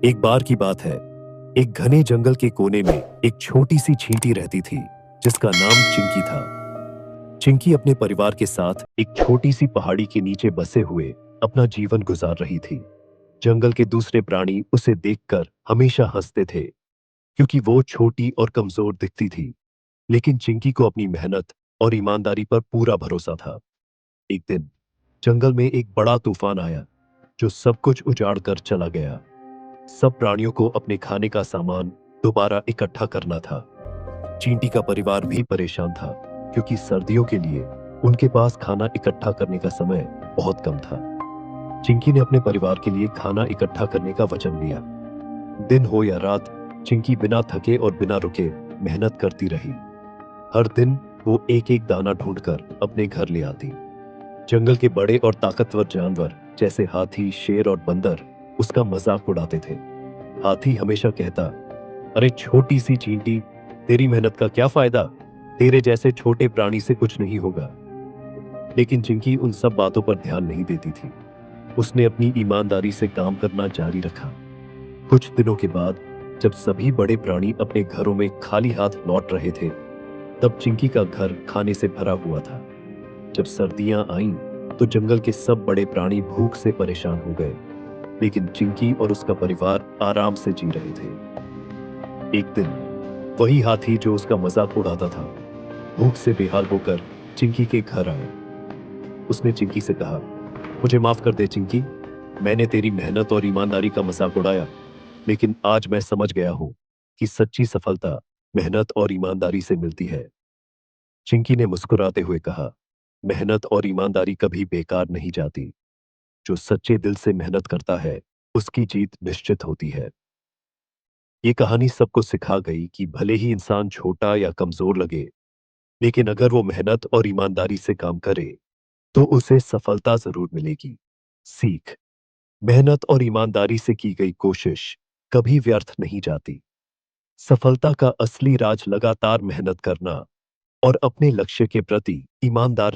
एक बार की बात है। एक घने जंगल के कोने में एक छोटी सी चींटी रहती थी जिसका नाम चिंकी था। चिंकी अपने परिवार के साथ एक छोटी सी पहाड़ी के नीचे बसे हुए अपना जीवन गुजार रही थी। जंगल के दूसरे प्राणी उसे देखकर हमेशा हंसते थे क्योंकि वो छोटी और कमजोर दिखती थी। लेकिन चिंकी को अपनी मेहनत और ईमानदारी पर पूरा भरोसा था। एक दिन जंगल में एक बड़ा तूफान आया जो सब कुछ उजाड़ कर चला गया। सब प्राणियों को अपने खाने का सामान दोबारा इकट्ठा करना था। चींटी का परिवार भी परेशान था क्योंकि सर्दियों के लिए उनके पास खाना इकट्ठा करने का समय बहुत कम था। चिंकी ने अपने परिवार के लिए खाना इकट्ठा करने का वचन लिया। दिन हो या रात, चिंकी बिना थके और बिना रुके मेहनत करती रही। हर दिन वो एक एक दाना ढूंढकर अपने घर ले आती। जंगल के बड़े और ताकतवर जानवर जैसे हाथी, शेर और बंदर उसका मजाक उड़ाते थे। हाथी हमेशा कहता, अरे छोटी सी चींटी, तेरी मेहनत का क्या फायदा, तेरे जैसे छोटे प्राणी से कुछ नहीं होगा। लेकिन चिंकी उन सब बातों पर ध्यान नहीं देती थी। उसने अपनी ईमानदारी से काम करना जारी रखा। कुछ दिनों के बाद जब सभी बड़े प्राणी अपने घरों में खाली हाथ लौट रहे थे, तब चिंकी का घर खाने से भरा हुआ था। जब सर्दियां आईं, तो जंगल के सब बड़े प्राणी भूख से परेशान हो गए, लेकिन चिंकी और उसका परिवार आराम से जी रहे थे। एक दिन वही हाथी जो उसका मजाक उड़ाता था, भूख से बेहाल होकर चिंकी के घर आया। उसने चिंकी से कहा, मुझे माफ कर दे चिंकी, मैंने तेरी मेहनत और ईमानदारी का मजाक उड़ाया, लेकिन आज मैं समझ गया हूं कि सच्ची सफलता मेहनत और ईमानदारी से मिलती है। चिंकी ने मुस्कुराते हुए कहा, मेहनत और ईमानदारी कभी बेकार नहीं जाती। जो सच्चे दिल से मेहनत करता है, उसकी जीत निश्चित होती है। ये कहानी सबको सिखा गई कि भले ही इंसान छोटा या कमजोर लगे, लेकिन अगर वो मेहनत और ईमानदारी से काम करे, तो उसे सफलता जरूर मिलेगी। सीख, मेहनत और ईमानदारी से की गई कोशिश कभी व्यर्थ नहीं जाती। सफलता का असली राज लगातार मेहनत करना और अपने लक्ष्य के प्रति ईमानदार